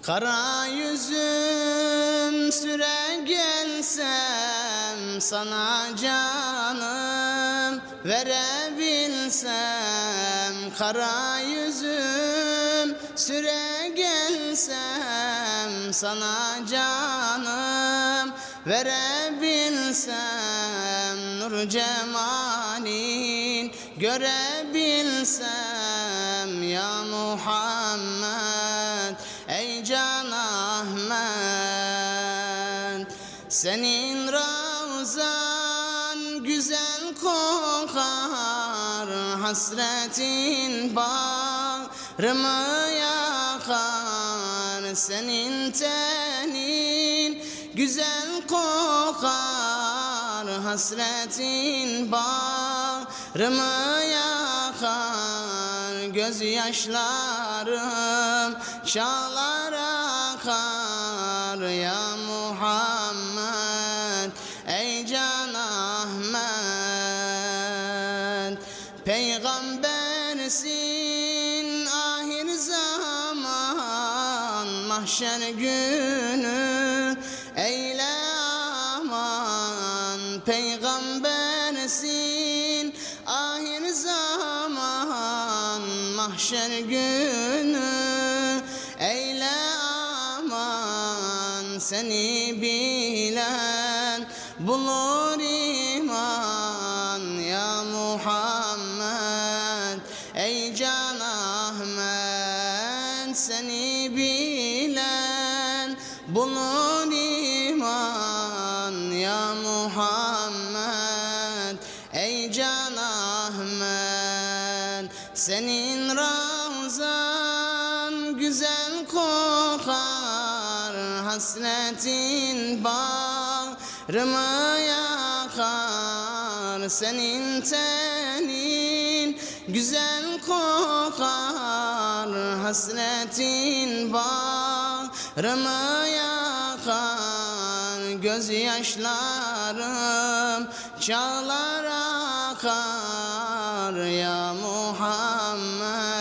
Kara yüzüm süre gelsem, sana canım verebilsem. Kara yüzüm süre gelsem, sana canım verebilsem. Nur cemalin görebilsem ya Muhammed, ey Can Ahmet. Senin ravzan güzel kokar, hasretin bağrımı yakar. Senin tenin güzel kokar, hasretin bağrımı yakar. Gözyaşlarım çağlar akar ya Muhammed, ey Can Ahmet. Peygambersin ahir zaman, mahşer günü eyle aman. Peygambersin ahir zaman, mahşer günü eyle aman. Seni bilen bulur iman ya Muhammed, ey Can Ahmet. Seni bilen bulur iman ya Muhammed, ey Can Ahmet. Senin ravzan güzel kokar, hasretin bağrımı yakar. Senin tenin güzel kokar, hasretin bağrımı yakar. Gözyaşlarım çağlar akar ya Muhammed,